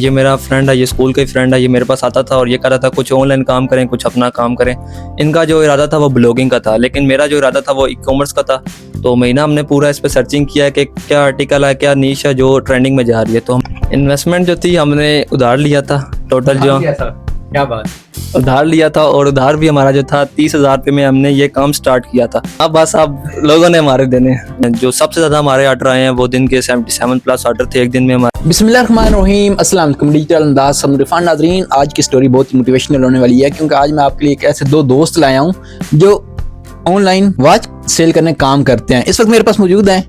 ये मेरा फ्रेंड है, ये स्कूल का ही फ्रेंड है। ये मेरे पास आता था और ये कह रहा था कुछ ऑनलाइन काम करें, कुछ अपना काम करें। इनका जो इरादा था वो ब्लॉगिंग का था, लेकिन मेरा जो इरादा था वो ई कॉमर्स का था। तो महीना हमने पूरा इस पर सर्चिंग किया है कि क्या आर्टिकल है, क्या नीश है जो ट्रेंडिंग में जा रही है। तो हम इन्वेस्टमेंट जो थी हमने उधार लिया था, टोटल जो क्या बात, उधार लिया था, और उधार भी हमारा जो था 30,000 रुपये में हमने ये काम स्टार्ट किया था। अब बस अब लोगों ने हमारे देने जो सबसे ज़्यादा हमारे ऑर्डर आए हैं वो दिन के 77+ ऑर्डर थे एक दिन में हमारे। बिस्मिल्लाहिर्रहमानिर्रहीम, अस्सलाम वालेकुम। डिजिटल अंदाज इरफान नाज़रीन, आज की स्टोरी बहुत ही मोटिवेशनल होने वाली है, क्योंकि आज मैं आपके लिए एक ऐसे दो दोस्त लाया हूँ जो ऑनलाइन वॉच सेल करने काम करते हैं। इस वक्त मेरे पास मौजूद हैं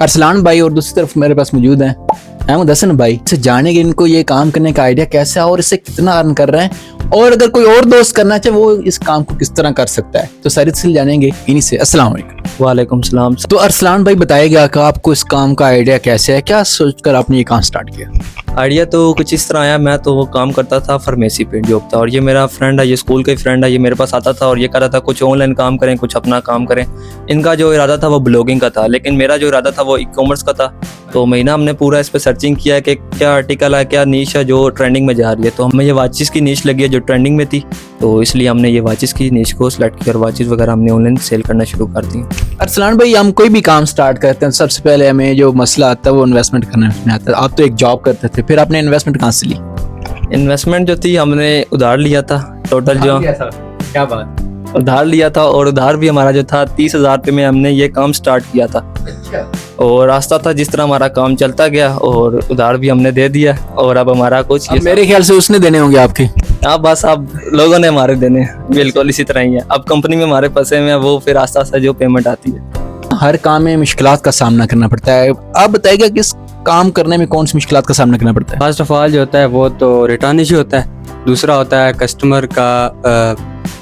अरसलान भाई और दूसरी तरफ मेरे पास मौजूद हैं अहमद हसन भाई। से जानेंगे इनको ये काम करने का आइडिया कैसा है और इससे कितना अर्न कर रहे हैं, और अगर कोई और दोस्त करना चाहे वो इस काम को किस तरह कर सकता है। तो सारी तफसील जानेंगे इन्हीं से। अस्सलाम वालेकुम। वालेकुम सलाम। तो अरसलान भाई बताइएगा कि आपको इस काम का आइडिया कैसे है, क्या सोचकर आपने ये काम स्टार्ट किया? आइडिया तो कुछ इस तरह आया, मैं तो वो काम करता था फार्मेसी पे जॉब था, और ये मेरा फ्रेंड है, ये स्कूल का ही फ्रेंड है। ये मेरे पास आता था और ये कह रहा था कुछ ऑनलाइन काम करें, कुछ अपना काम करें। इनका जो इरादा था वो ब्लॉगिंग का था, लेकिन मेरा जो इरादा था वो ई कॉमर्स का था। तो महीना हमने पूरा इस पर सर्चिंग किया है कि क्या आर्टिकल है, क्या नीश है जो ट्रेंडिंग में जा रही है। तो हमें ये वाचिस की नीश लगी है जो ट्रेंडिंग में थी, तो इसलिए हमने ये वाचिस की नीश को सिलेक्ट किया और वाचिस वगैरह हमने ऑनलाइन सेल करना शुरू कर दी। अरसलान भाई, हम कोई भी काम स्टार्ट करते हैं सबसे पहले हमें जो मसला आता है वो इन्वेस्टमेंट करने में आता है। आप तो एक जॉब करते थे, फिर आपने इन्वेस्टमेंट कहाँ से ली? इन्वेस्टमेंट जो थी हमने उधार लिया था, टोटल जो क्या बात, उधार लिया था, और उधार भी हमारा जो था 30,000 रुपये में हमने ये काम स्टार्ट किया था। और रास्ता था जिस तरह हमारा काम चलता गया, और उधार भी हमने दे दिया, और अब हमारा कुछ मेरे ख्याल से उसने देने होंगे आपके। हाँ बस अब लोगों ने हमारे देने, बिल्कुल इसी तरह ही है। अब कंपनी में हमारे फंसे हुए हैं, वो फिर आस्ता आस्ता जो पेमेंट आती है। हर काम में मुश्किलात का सामना करना पड़ता है। आप बताइएगा कि इस काम करने में कौन सी मुश्किलात का सामना करना पड़ता है? फर्स्ट ऑफ ऑल जो होता है वो तो रिटर्न इशू होता है, दूसरा होता है कस्टमर का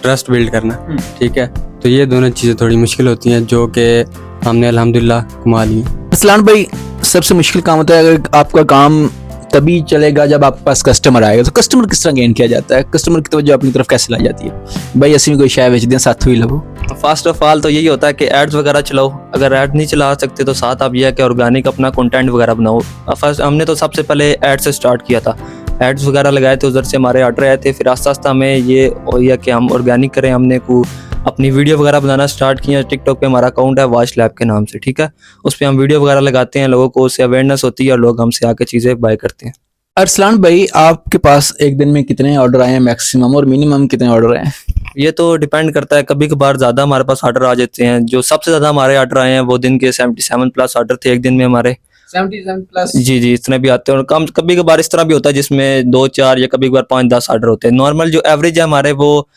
ट्रस्ट बिल्ड करना। ठीक है, तो ये दोनों चीज़ें थोड़ी मुश्किल होती हैं जो कि हमने अल्हम्दुलिल्लाह कमा ली। अरसलान भाई, सबसे मुश्किल काम होता है अगर आपका काम तभी चलेगा जब आपके पास कस्टमर आएगा। तो कस्टमर किस तरह गेन किया जाता है? कस्टमर की तवज्जो अपनी तरफ कैसे लाई जाती है? भाई ऐसी कोई शाय बेच दें, साथ ही लगो। फर्स्ट ऑफ ऑल तो यही होता है कि एड्स वगैरह चलाओ। अगर एड नहीं चला सकते तो साथ आप ये है कि ऑर्गेनिक अपना कंटेंट वगैरह बनाओ। फर्स्ट हमने तो सबसे पहले एड से स्टार्ट किया था, एड्स वगैरह लगाए थे, उधर से हमारे ऑर्डर आए थे। फिर आस्ता आस्ता हमें ये हुआ कि हम ऑर्गेनिक करें, हमने को अपनी वीडियो वगैरह बनाना स्टार्ट किया। टिकटॉक पे हमारा अकाउंट है वॉच लैब के नाम से, ठीक है। उस पर हम वीडियो वगैरह लगाते हैं, लोगों को उससे अवेयरनेस होती है और लोग हमसे आके चीज़ें बाय करते हैं। अरसलान भाई, आपके पास एक दिन में कितने ऑर्डर आए हैं मैक्सिमम, और मिनिमम कितने ऑर्डर आए हैं? ये तो डिपेंड करता है, कभी कभार ज़्यादा हमारे पास ऑर्डर आ जाते हैं। जो सबसे ज़्यादा हमारे ऑर्डर आए हैं वो दिन के 77+ ऑर्डर थे एक दिन में हमारे। 77+? जी, इतने भी आते हैं। और कम कभी कभार इस तरह भी होता है जिसमें 2-4 या कभी कभार 5-10 ऑर्डर होते हैं। नॉर्मल जो एवरेज है हमारे वो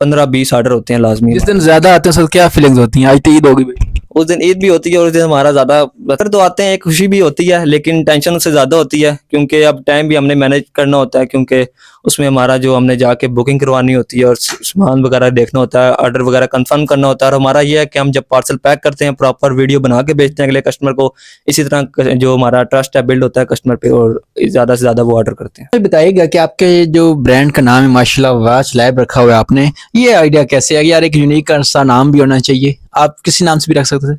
15-20 ऑर्डर होते हैं लाजमी। जिस दिन ज्यादा आते हैं सर, क्या फीलिंग्स होती हैं? आज तो ईद होगी भाई। उस दिन ईद भी होती है और उस दिन हमारा ज़्यादा बतर तो आते हैं, एक खुशी भी होती है, लेकिन टेंशन उससे ज़्यादा होती है क्योंकि अब टाइम भी हमने मैनेज करना होता है, क्योंकि उसमें हमारा जो हमने जाके बुकिंग करवानी होती है और सामान वगैरह देखना होता है, ऑर्डर वगैरह कंफर्म करना होता है। और हमारा ये है कि हम जब पार्सल पैक करते हैं प्रॉपर वीडियो बना के भेजते हैं अगले कस्टमर को। इसी तरह जो हमारा ट्रस्ट है बिल्ड होता है कस्टमर पे, और ज़्यादा से ज़्यादा वो ऑर्डर करते हैं। बताइएगा कि आपके जो ब्रांड का नाम है माशाल्लाह वॉच लैब रखा हुआ है आपने, ये आइडिया कैसे है? यार एक यूनिक सा नाम भी होना चाहिए, आप किसी नाम से भी रख सकते थे।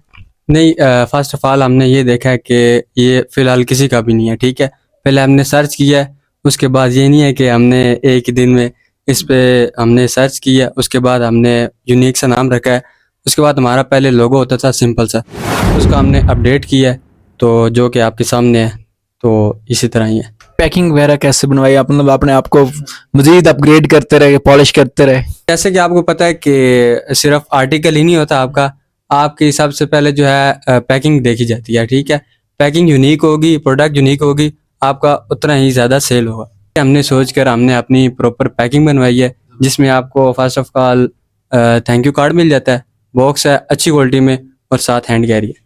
नहीं, फर्स्ट ऑफ ऑल हमने ये देखा है कि ये फ़िलहाल किसी का भी नहीं है। ठीक है, पहले हमने सर्च किया है, उसके बाद ये नहीं है कि हमने एक ही दिन में इस पे हमने सर्च किया, उसके बाद हमने यूनिक सा नाम रखा है। उसके बाद हमारा पहले लोगो होता था सिंपल सा, उसको हमने अपडेट किया है, तो जो कि आपके सामने है, तो इसी तरह ही है। पैकिंग वगैरह कैसे बनवाई आप? मतलब आपने आपको मजीद अपग्रेड करते रहे, पॉलिश करते रहे? जैसे कि आपको पता है कि सिर्फ आर्टिकल ही नहीं होता आपकी सबसे पहले जो है पैकिंग देखी जाती है। ठीक है, पैकिंग यूनिक होगी, प्रोडक्ट यूनिक होगी, आपका उतना ही ज़्यादा सेल होगा। हमने सोचकर हमने अपनी प्रॉपर पैकिंग बनवाई है, जिसमें आपको first of all thank you card मिल जाता है, बॉक्स है अच्छी क्वालिटी में, और साथ हैंड कैरी है।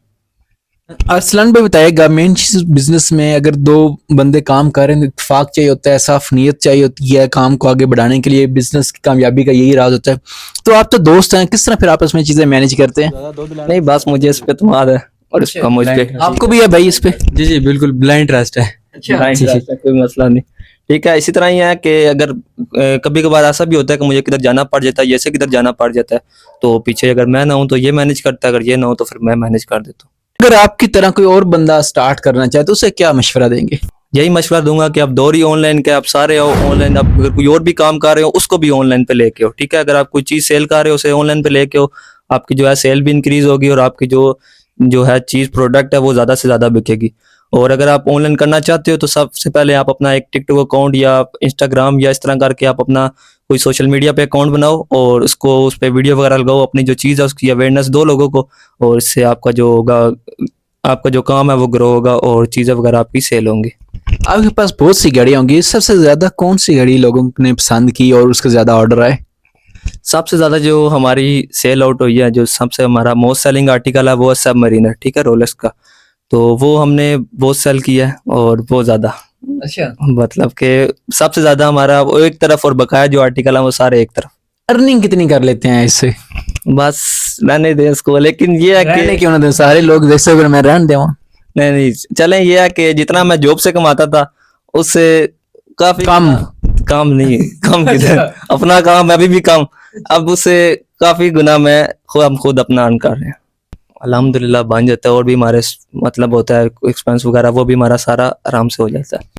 अरसलान भाई बताइएगा, मेन चीज बिजनेस में अगर दो बंदे काम कर रहे हैं, इत्तेफाक चाहिए होता है, साफ नीयत चाहिए होती है काम को आगे बढ़ाने के लिए। बिजनेस की कामयाबी का यही राज होता है। तो आप तो दोस्त हैं, किस तरह फिर आपस में चीजें मैनेज करते हैं? नहीं बस मुझे इस पे तुम्हारा है और इसका मुझ पे। आपको भी है भाई इस पे? जी बिल्कुल, ब्लाइंड ट्रस्ट है। कोई मसला नहीं, ठीक है। इसी तरह ही है कि अगर कभी कभार ऐसा भी होता है कि मुझे किधर जाना पड़ जाता है, जैसे किधर जाना पड़ जाता है, तो पीछे अगर मैं ना हूँ तो ये मैनेज करता है, अगर ये ना हो तो फिर मैं मैनेज कर देता हूँ। अगर आपकी तरह कोई और बंदा स्टार्ट करना चाहे तो उसे क्या मशवरा देंगे? यही मशवरा दूंगा कि आप दौरी ऑनलाइन के, आप सारे हो ऑनलाइन, आप अगर कोई और भी काम कर रहे हो उसको भी ऑनलाइन पे लेके हो, ठीक है। अगर आप कोई चीज़ सेल कर रहे हो उसे ऑनलाइन पे लेके हो, आपकी जो है सेल भी इंक्रीज होगी और आपकी जो है चीज़ प्रोडक्ट है वो ज़्यादा से ज़्यादा बिकेगी। और अगर आप ऑनलाइन करना चाहते हो तो सबसे पहले आप अपना एक टिकटॉक अकाउंट या इंस्टाग्राम या इस तरह करके आप अपना कोई सोशल मीडिया पे अकाउंट बनाओ और उसको उस पर वीडियो वगैरह लगाओ, अपनी जो चीज़ है उसकी अवेयरनेस दो लोगों को, और इससे आपका जो होगा, आपका जो काम है वो ग्रो होगा और चीज़ें वगैरह आपकी सेल होंगी। आपके पास बहुत सी घड़ियाँ होंगी, सबसे ज्यादा कौन सी घड़ी लोगों ने पसंद की और उसके ज्यादा ऑर्डर आए? सबसे ज़्यादा जो हमारी सेल आउट हुई है, जो सबसे हमारा मोस्ट सेलिंग आर्टिकल है वो है सब मरीनर, ठीक है, रोलेक्स का। तो वो हमने बहुत सेल किया है और बहुत ज़्यादा, अच्छा, मतलब कि सबसे ज़्यादा हमारा वो एक तरफ और बकाया जो आर्टिकल है वो सारे एक तरफ। अर्निंग कितनी कर लेते हैं इससे? बस रहने दें इसको, लेकिन ये है रहने कि क्यों ना दें, सारे लोग जैसे अगर मैं रहने देवा नहीं नहीं चलें, ये है कि जितना मैं जॉब से कमाता था उससे काफ़ी कम। काम नहीं, कम किधर, अपना काम अभी भी कम, अब उससे काफ़ी गुना मैं हम खुद अपना अर्न कर रहे हैं। अल्हम्दुलिल्लाह बन जाता है, और भी हमारे मतलब होता है एक्सपेंस वगैरह वो भी हमारा सारा आराम से हो जाता है।